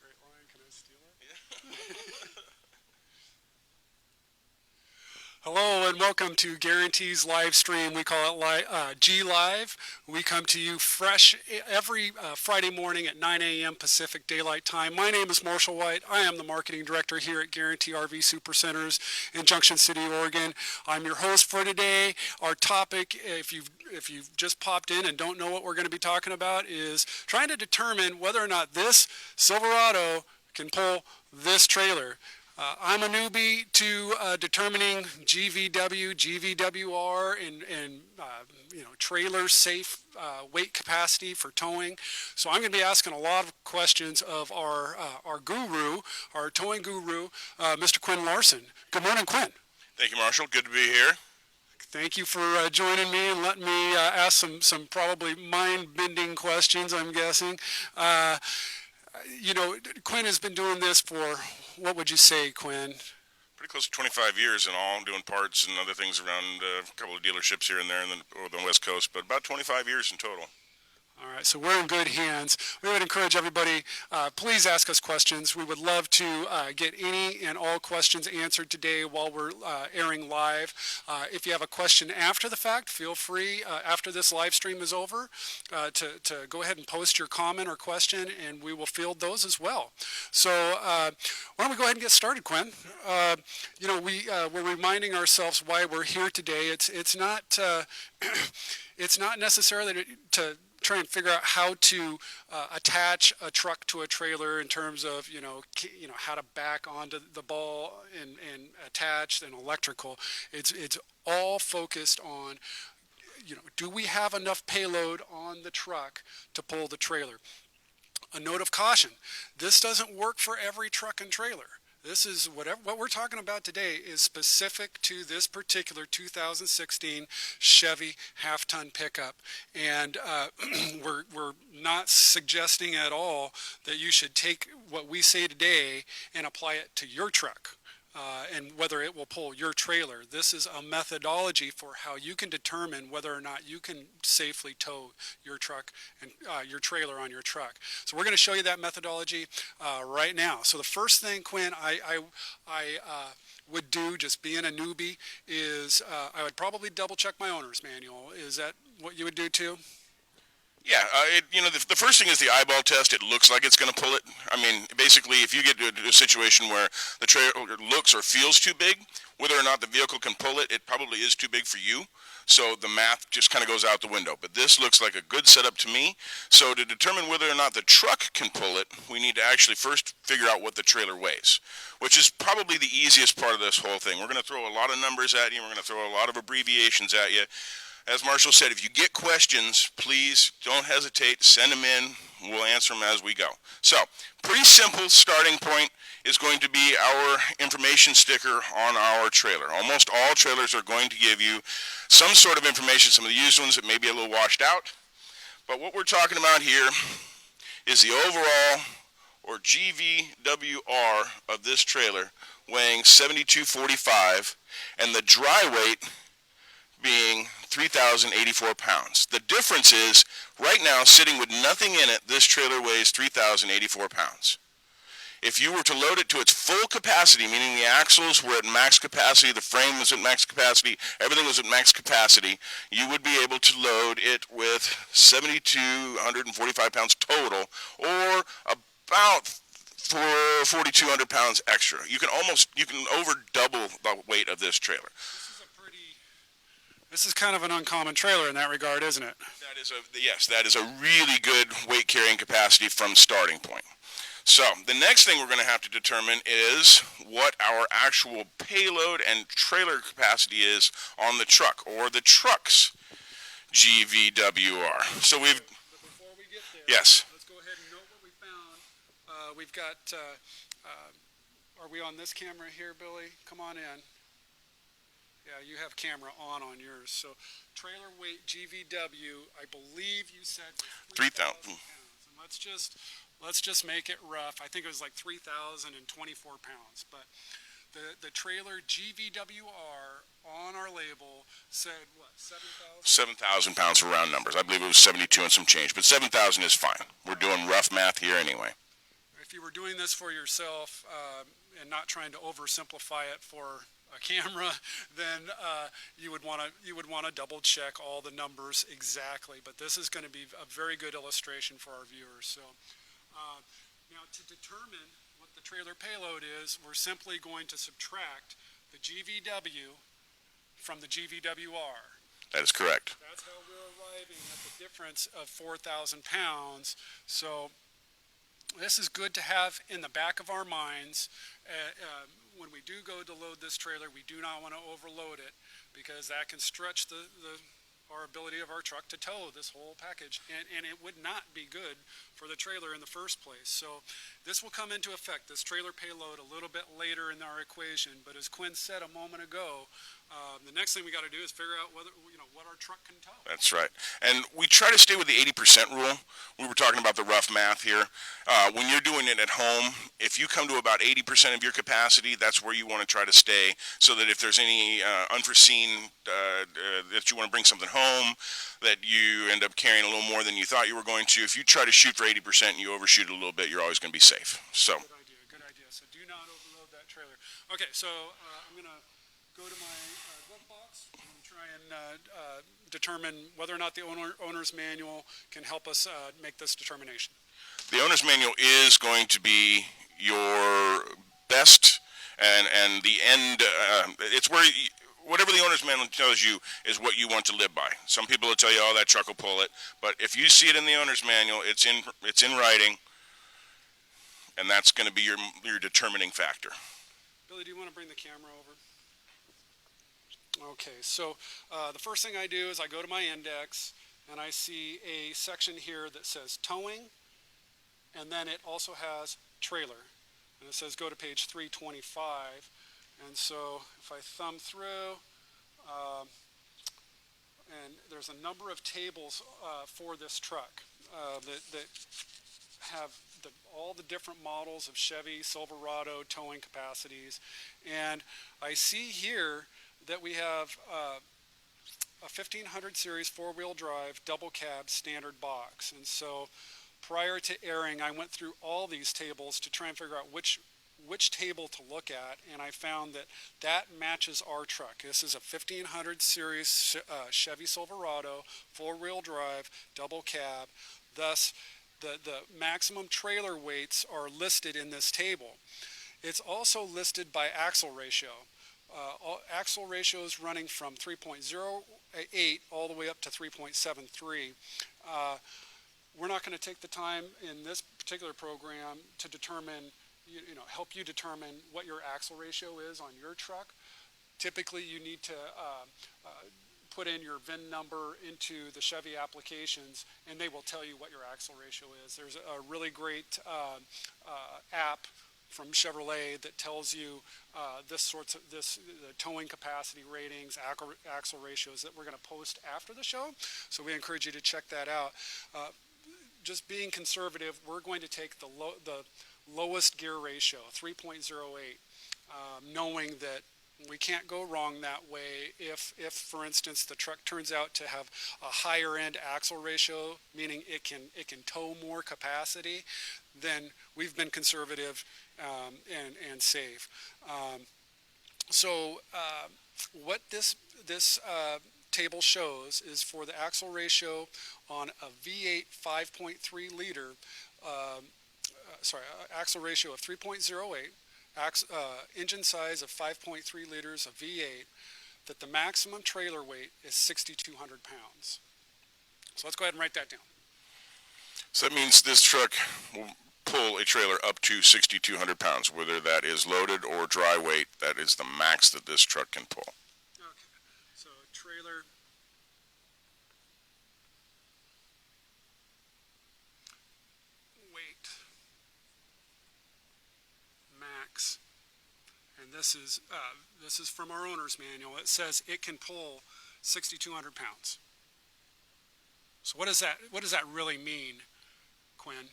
Great line. Can I steal it? Yeah. Hello and welcome to Guaranty's live stream. We call it G Live. We come to you fresh every Friday morning at 9 a.m. Pacific Daylight Time. My name is Marshall White. I am the marketing director here at Guaranty RV Supercenters in Junction City, Oregon. I'm your host for today. Our topic, if you've just popped in and don't know what we're going to be talking about, is trying to determine whether or not this Silverado can pull this trailer. I'm a newbie to determining GVWR, and trailer safe weight capacity for towing. So I'm going to be asking a lot of questions of our guru, our towing guru, Mr. Quinn Larson. Good morning, Quinn. Thank you, Marshall. Good to be here. Thank you for joining me and letting me ask some probably mind-bending questions, I'm guessing. Quinn has been doing this for, what would you say, Quinn? Pretty close to 25 years in all, doing parts and other things around a couple of dealerships here and there on the West Coast, but about 25 years in total. All right, so we're in good hands. We would encourage everybody, please ask us questions. We would love to get any and all questions answered today while we're airing live. If you have a question after the fact, feel free, after this live stream is over, to go ahead and post your comment or question, and we will field those as well. So why don't we go ahead and get started, Quinn? We're reminding ourselves why we're here today. It's not it's not necessarily to try and figure out how to attach a truck to a trailer in terms of how to back onto the ball and attach and electrical. It's all focused on do we have enough payload on the truck to pull the trailer. A note of caution: this doesn't work for every truck and trailer. This is what we're talking about today is specific to this particular 2016 Chevy half-ton pickup, and we're not suggesting at all that you should take what we say today and apply it to your truck. And whether it will pull your trailer. This is a methodology for how you can determine whether or not you can safely tow your truck and your trailer on your truck. So we're going to show you that methodology right now. So the first thing, Quinn, I would do, just being a newbie, is I would probably double check my owner's manual. Is that what you would do too? Yeah, the first thing is the eyeball test. It looks like it's going to pull it. I mean, basically, if you get to a situation where the trailer looks or feels too big, whether or not the vehicle can pull it, it probably is too big for you. So the math just kind of goes out the window. But this looks like a good setup to me. So to determine whether or not the truck can pull it, we need to actually first figure out what the trailer weighs, which is probably the easiest part of this whole thing. We're going to throw a lot of numbers at you. We're going to throw a lot of abbreviations at you. As Marshall said, if you get questions, please don't hesitate. Send them in. We'll answer them as we go. So, pretty simple starting point is going to be our information sticker on our trailer. Almost all trailers are going to give you some sort of information. Some of the used ones that may be a little washed out. But what we're talking about here is the overall, or GVWR, of this trailer weighing 7245, and the dry weight being 3,084 pounds. The difference is, right now, sitting with nothing in it, this trailer weighs 3,084 pounds. If you were to load it to its full capacity, meaning the axles were at max capacity, the frame was at max capacity, everything was at max capacity, you would be able to load it with 7,245 pounds total, or about 4,200 pounds extra. You can over double the weight of this trailer. This is kind of an uncommon trailer in that regard, isn't it? Yes, that is a really good weight carrying capacity from starting point. So the next thing we're going to have to determine is what our actual payload and trailer capacity is on the truck, or the truck's GVWR. So we've... But before we get there, yes. Let's go ahead and note what we found. We've got... are we on this camera here, Billy? Come on in. Yeah, you have camera on yours. So trailer weight GVW, I believe you said 3,000 pounds. And let's just make it rough. I think it was like 3,024 pounds. But the trailer GVWR on our label said, what, 7,000? 7,000 pounds for round numbers. I believe it was 72 and some change, but 7,000 is fine. We're doing rough math here anyway. If you were doing this for yourself and not trying to oversimplify it for a camera, then you would want to double check all the numbers exactly. But this is going to be a very good illustration for our viewers. So now to determine what the trailer payload is, we're simply going to subtract the GVW from the GVWR. That is correct. That's how we're arriving at the difference of 4,000 pounds. So this is good to have in the back of our minds. When we do go to load this trailer, we do not want to overload it, because that can stretch our ability of our truck to tow this whole package, and it would not be good for the trailer in the first place. So this will come into effect, this trailer payload, a little bit later in our equation. But as Quinn said a moment ago, the next thing we got to do is figure out what our truck can tow. That's right. And we try to stay with the 80% rule. We were talking about the rough math here. When you're doing it at home, if you come to about 80% of your capacity, that's where you want to try to stay, so that if there's any unforeseen that you want to bring something home, that you end up carrying a little more than you thought you were going to. If you try to shoot for 80% and you overshoot it a little bit, you're always going to be safe. So. Good idea. So do not overload that trailer. Okay, so I'm going to go to my glove box and try and determine whether or not the owner's manual can help us make this determination. The owner's manual is going to be your best and the end. It's where whatever the owner's manual tells you is what you want to live by. Some people will tell you, oh, that truck will pull it. But if you see it in the owner's manual, it's in writing, and that's going to be your determining factor. Billy, do you want to bring the camera over? Okay, so the first thing I do is I go to my index, and I see a section here that says towing, and then it also has trailer. And it says go to page 325. And so if I thumb through, and there's a number of tables for this truck that have all the different models of Chevy Silverado towing capacities. And I see here that we have a 1500 series four-wheel drive double cab standard box. And so prior to airing, I went through all these tables to try and figure out which table to look at, and I found that matches our truck. This is a 1500 series Chevy Silverado four-wheel drive double cab. Thus the maximum trailer weights are listed in this table. It's also listed by axle ratio. Axle ratio is running from 3.08 all the way up to 3.73. We're not going to take the time in this particular program to determine, help you determine what your axle ratio is on your truck. Typically, you need to put in your VIN number into the Chevy applications, and they will tell you what your axle ratio is. There's a really great app from Chevrolet that tells you the towing capacity ratings, axle ratios that we're going to post after the show. So we encourage you to check that out. Just being conservative, we're going to take the lowest gear ratio, 3.08, knowing that we can't go wrong that way. If for instance the truck turns out to have a higher end axle ratio, meaning it can tow more capacity, then we've been conservative and safe. So what this table shows is for the axle ratio on a V8 5.3 liter, axle ratio of 3.08, engine size of 5.3 liters of V8, that the maximum trailer weight is 6,200 pounds. So let's go ahead and write that down. So that means this truck will pull a trailer up to 6,200 pounds, whether that is loaded or dry weight. That is the max that this truck can pull. Okay, so trailer weight max, and this is from our owner's manual. It says it can pull 6,200 pounds. So what does that really mean, Quinn?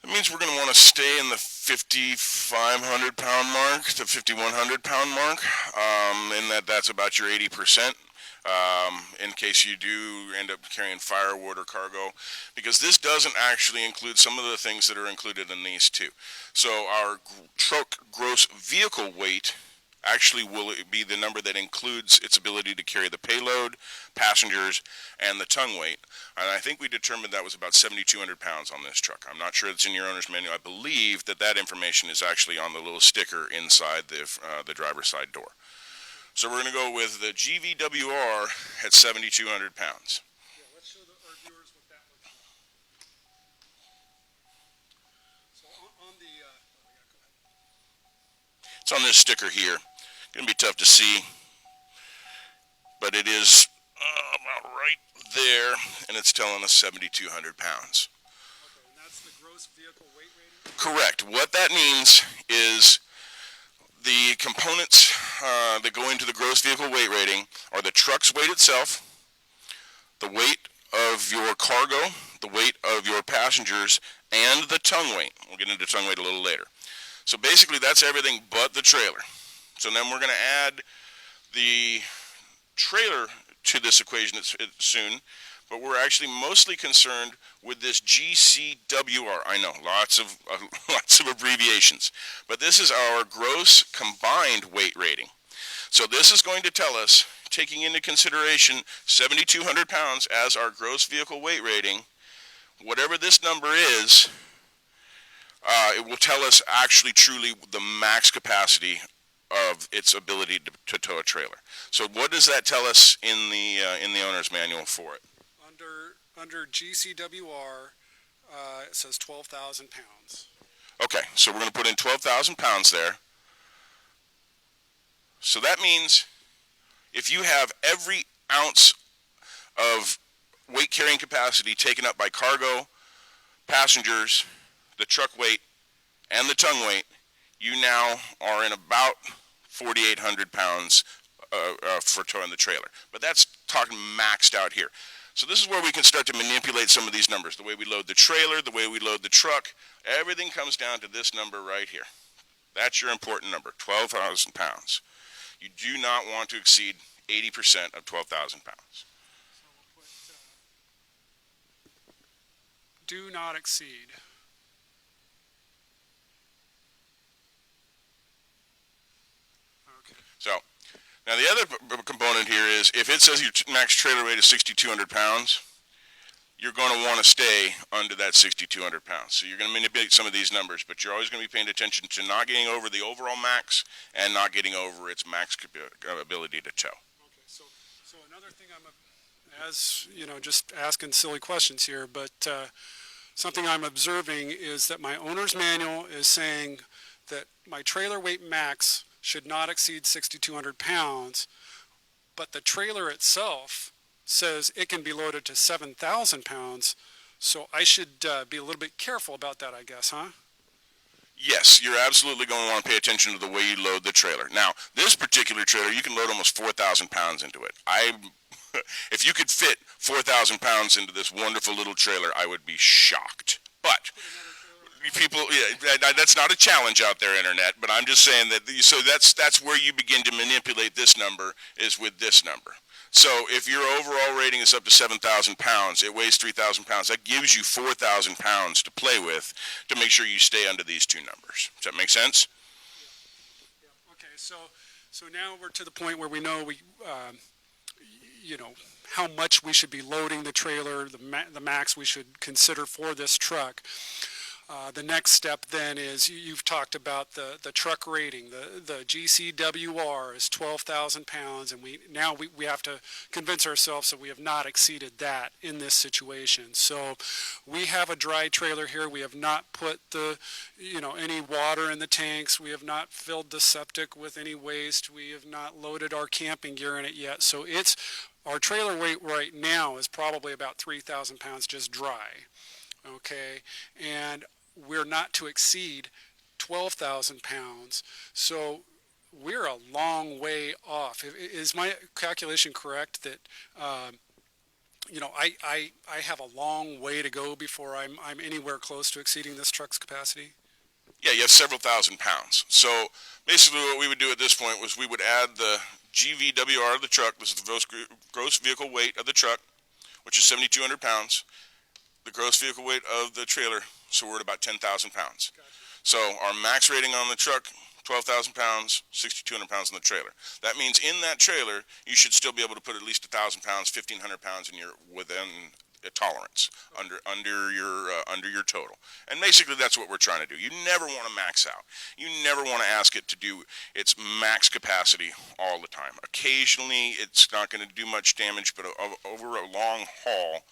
That means we're going to want to stay in the 5,500 pound mark to 5,100 pound mark, and that's about your 80%. In case you do end up carrying firewood or cargo, because this doesn't actually include some of the things that are included in these too. So our truck gross vehicle weight actually will be the number that includes its ability to carry the payload, passengers, and the tongue weight. And I think we determined that was about 7,200 pounds on this truck. I'm not sure it's in your owner's manual. I believe that information is actually on the little sticker inside the driver's side door. So we're going to go with the GVWR at 7,200 pounds. Yeah, let's show our viewers what that looks like. So on the, yeah, go ahead. It's on this sticker here. Going to be tough to see, but it is about right there, and it's telling us 7,200 pounds. Okay, and that's the gross vehicle weight rating? Correct. What that means is the components that go into the gross vehicle weight rating are the truck's weight itself, the weight of your cargo, the weight of your passengers, and the tongue weight. We'll get into tongue weight a little later. So basically that's everything but the trailer. So then we're going to add the trailer to this equation soon, but we're actually mostly concerned with this GCWR. I know, lots of abbreviations, but this is our gross combined weight rating. So this is going to tell us, taking into consideration 7,200 pounds as our gross vehicle weight rating, whatever this number is, it will tell us actually truly the max capacity of its ability to tow a trailer. So what does that tell us in the owner's manual for it? Under GCWR, it says 12,000 pounds. Okay, so we're going to put in 12,000 pounds there. So that means if you have every ounce of weight carrying capacity taken up by cargo, passengers, the truck weight, and the tongue weight, you now are in about 4,800 pounds for towing the trailer. But that's talking maxed out here. So this is where we can start to manipulate some of these numbers. The way we load the trailer, the way we load the truck, everything comes down to this number right here. That's your important number, 12,000 pounds. You do not want to exceed 80% of 12,000 pounds. So we'll put, do not exceed. Okay. So now the other component here is if it says your max trailer weight is 6,200 pounds, you're going to want to stay under that 6,200 pounds. So you're going to manipulate some of these numbers, but you're always going to be paying attention to not getting over the overall max and not getting over its max ability to tow. Okay, so another thing just asking silly questions here, but something I'm observing is that my owner's manual is saying that my trailer weight max should not exceed 6,200 pounds, but the trailer itself says it can be loaded to 7,000 pounds, so I should be a little bit careful about that, I guess, huh? Yes, you're absolutely going to want to pay attention to the way you load the trailer. Now, this particular trailer, you can load almost 4,000 pounds into it. If you could fit 4,000 pounds into this wonderful little trailer, I would be shocked. But people, yeah, that's not a challenge out there, internet. But I'm just saying that. So that's where you begin to manipulate this number, is with this number. So if your overall rating is up to 7,000 pounds, it weighs 3,000 pounds. That gives you 4,000 pounds to play with to make sure you stay under these two numbers. Does that make sense? Yeah. Okay. So now we're to the point where we know how much we should be loading the trailer, the max we should consider for this truck. The next step then is you've talked about the truck rating. The GCWR is 12,000 pounds, and we have to convince ourselves that we have not exceeded that in this situation. So we have a dry trailer here. We have not put any water in the tanks. We have not filled the septic with any waste. We have not loaded our camping gear in it yet. So our trailer weight right now is probably about 3,000 pounds just dry. Okay, and we're not to exceed 12,000 pounds, so we're a long way off. Is my calculation correct that I have a long way to go before I'm anywhere close to exceeding this truck's capacity? Yeah, you have several thousand pounds. So basically what we would do at this point was we would add the GVWR of the truck. This is the gross vehicle weight of the truck, which is 7,200 pounds. The gross vehicle weight of the trailer, so we're at about 10,000 pounds. Gotcha. So our max rating on the truck, 12,000 pounds, 6,200 pounds in the trailer. That means in that trailer, you should still be able to put at least 1,000 pounds, 1,500 pounds within a tolerance under your total. And basically that's what we're trying to do. You never want to max out. You never want to ask it to do its max capacity all the time. Occasionally it's not going to do much damage, but over a long haul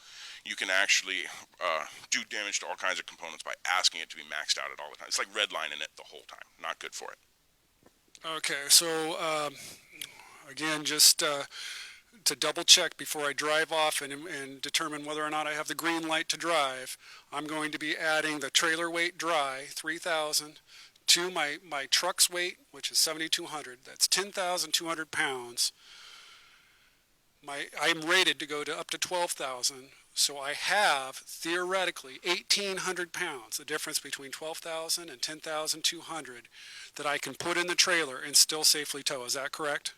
you can actually do damage to all kinds of components by asking it to be maxed out at all the time. It's like redlining it the whole time. Not good for it. Okay, so again, just to double check before I drive off and determine whether or not I have the green light to drive, I'm going to be adding the trailer weight dry, 3,000, to my truck's weight, which is 7,200. That's 10,200 pounds. I'm rated to go to up to 12,000, so I have theoretically 1,800 pounds, the difference between 12,000 and 10,200, that I can put in the trailer and still safely tow. Is that correct?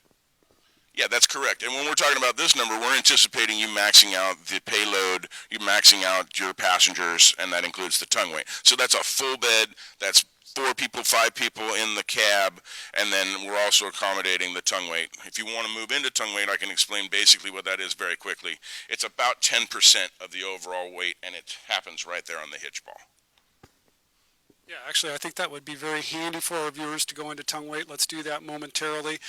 Yeah, that's correct. And when we're talking about this number, we're anticipating you maxing out the payload, you maxing out your passengers, and that includes the tongue weight. So that's a full bed, that's 4 people, 5 people in the cab, and then we're also accommodating the tongue weight. If you want to move into tongue weight, I can explain basically what that is very quickly. It's about 10% of the overall weight, and it happens right there on the hitch ball. Yeah, actually, I think that would be very handy for our viewers to go into tongue weight. Let's do that momentarily.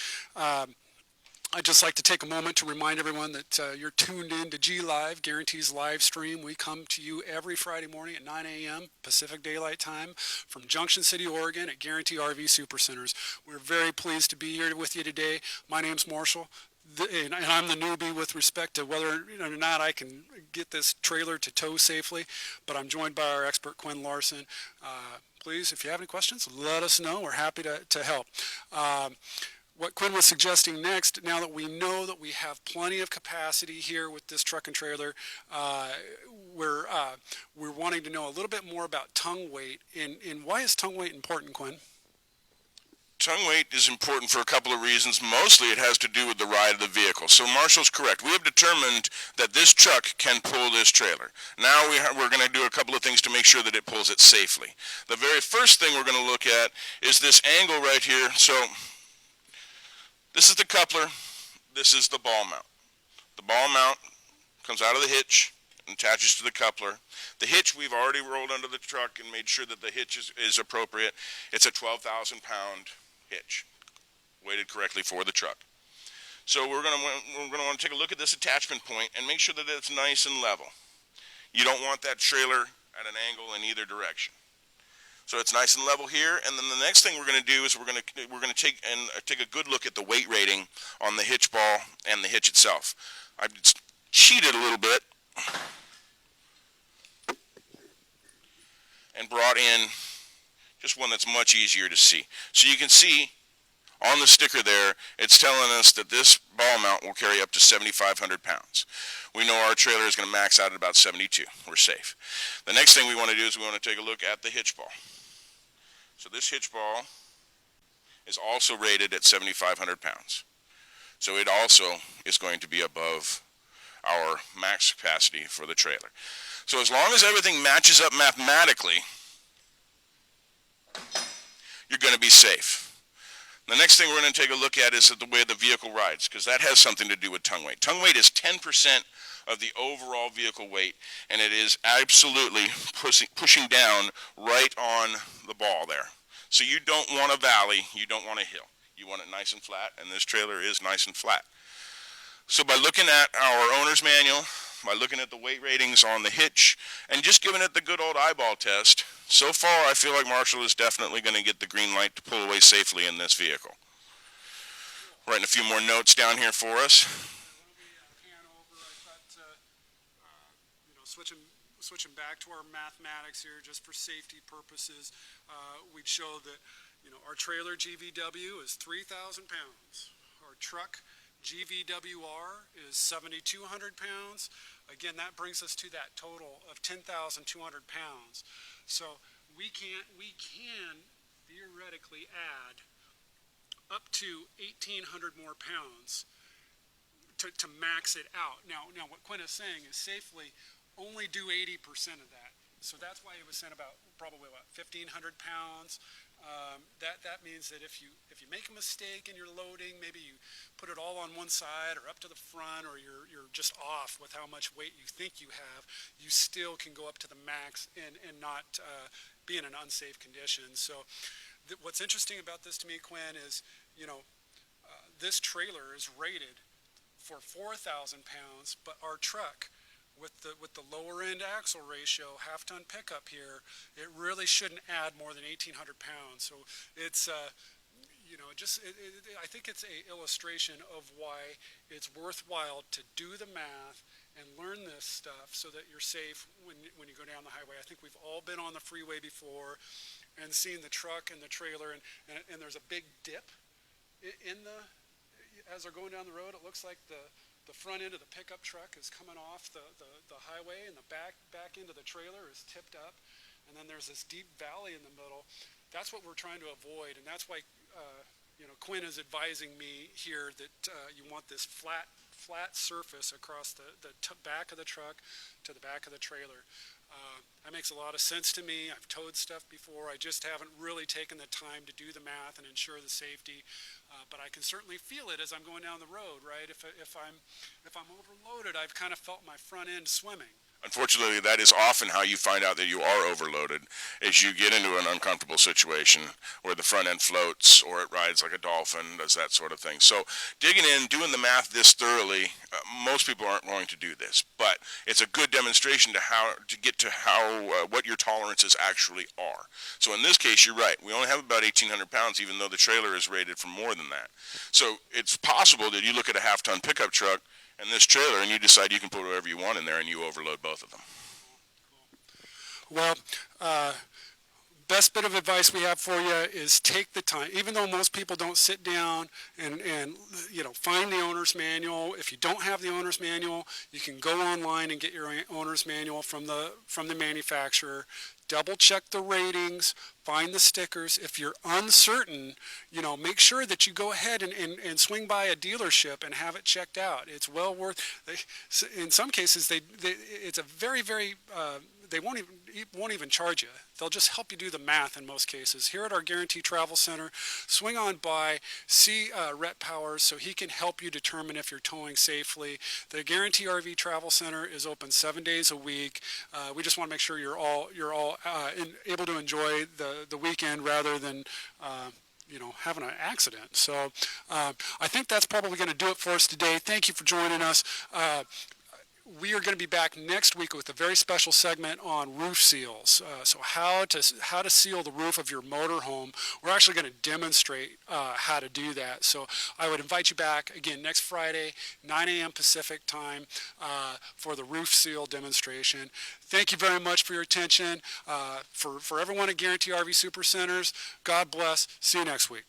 I'd just like to take a moment to remind everyone that you're tuned in to G Live, Guaranty's live stream. We come to you every Friday morning at 9 a.m. Pacific Daylight Time from Junction City, Oregon at Guaranty RV Supercenters. We're very pleased to be here with you today. My name's Marshall, and I'm the newbie with respect to whether or not I can get this trailer to tow safely, but I'm joined by our expert, Quinn Larson. Please, if you have any questions, let us know. We're happy to help. What Quinn was suggesting next, now that we know that we have plenty of capacity here with this truck and trailer, we're wanting to know a little bit more about tongue weight. And why is tongue weight important, Quinn? Tongue weight is important for a couple of reasons. Mostly it has to do with the ride of the vehicle. So Marshall's correct. We have determined that this truck can pull this trailer. Now we're going to do a couple of things to make sure that it pulls it safely. The very first thing we're going to look at is this angle right here. So this is the coupler, this is the ball mount. The ball mount comes out of the hitch and attaches to the coupler. The hitch we've already rolled under the truck and made sure that the hitch is appropriate. It's a 12,000 pound hitch, weighted correctly for the truck. So we're going to want to take a look at this attachment point and make sure that it's nice and level. You don't want that trailer at an angle in either direction. So it's nice and level here, and then the next thing we're going to do is we're going to take a good look at the weight rating on the hitch ball and the hitch itself. I've cheated a little bit and brought in just one that's much easier to see. So you can see on the sticker there, it's telling us that this ball mount will carry up to 7,500 pounds. We know our trailer is going to max out at about 72. We're safe. The next thing we want to do is we want to take a look at the hitch ball. So this hitch ball is also rated at 7,500 pounds. So it also is going to be above our max capacity for the trailer. So as long as everything matches up mathematically, you're going to be safe. The next thing we're going to take a look at is the way the vehicle rides, because that has something to do with tongue weight. Tongue weight is 10% of the overall vehicle weight, and it is absolutely pushing down right on the ball there. So you don't want a valley, you don't want a hill. You want it nice and flat, and this trailer is nice and flat. So by looking at our owner's manual, by looking at the weight ratings on the hitch, and just giving it the good old eyeball test, so far I feel like Marshall is definitely going to get the green light to pull away safely in this vehicle. Writing a few more notes down here for us. Switching back to our mathematics here, just for safety purposes, we'd show that our trailer GVW is 3,000 pounds. Our truck GVWR is 7,200 pounds. Again, that brings us to that total of 10,200 pounds. So we can theoretically add up to 1,800 more pounds to max it out. Now what Quinn is saying is safely only do 80% of that. So that's why he was saying about probably 1,500 pounds. That means that if you make a mistake in your loading, maybe you put it all on one side or up to the front, or you're just off with how much weight you think you have, you still can go up to the max and not be in an unsafe condition. So what's interesting about this to me, Quinn, is this trailer is rated for 4,000 pounds, but our truck with the lower end axle ratio, half-ton pickup here, it really shouldn't add more than 1,800 pounds. So it's I think it's a illustration of why it's worthwhile to do the math and learn this stuff so that you're safe when you go down the highway. I think we've all been on the freeway before and seen the truck and the trailer, and there's a big dip as they're going down the road. It looks like the front end of the pickup truck is coming off the highway, and the back end of the trailer is tipped up, and then there's this deep valley in the middle. That's what we're trying to avoid, and that's why Quinn is advising me here that you want this flat surface across the back of the truck to the back of the trailer. That makes a lot of sense to me. I've towed stuff before. I just haven't really taken the time to do the math and ensure the safety. But I can certainly feel it as I'm going down the road, right? If I'm overloaded, I've kind of felt my front end swimming. Unfortunately, that is often how you find out that you are overloaded, is you get into an uncomfortable situation where the front end floats or it rides like a dolphin, does that sort of thing. So digging in, doing the math this thoroughly, most people aren't going to do this, but it's a good demonstration to get to what your tolerances actually are. So in this case, you're right. We only have about 1,800 pounds, even though the trailer is rated for more than that. So it's possible that you look at a half-ton pickup truck and this trailer, and you decide you can put whatever you want in there, and you overload both of them. Well, best bit of advice we have for you is take the time. Even though most people don't sit down and find the owner's manual, if you don't have the owner's manual, you can go online and get your owner's manual from the manufacturer. Double check the ratings, find the stickers. If you're uncertain, make sure that you go ahead and swing by a dealership and have it checked out. It's well worth. In some cases, it's a very, very. They won't even charge you. They'll just help you do the math in most cases. Here at our Guaranty Travel Center, swing on by, see Rhett Powers so he can help you determine if you're towing safely. The Guaranty RV Travel Center is open 7 days a week. We just want to make sure you're all able to enjoy the weekend rather than having an accident. So I think that's probably going to do it for us today. Thank you for joining us. We are going to be back next week with a very special segment on roof seals. So how to seal the roof of your motorhome. We're actually going to demonstrate how to do that. So I would invite you back again next Friday, 9 a.m. Pacific time, for the roof seal demonstration. Thank you very much for your attention. For everyone at Guaranty RV Super Centers, God bless. See you next week.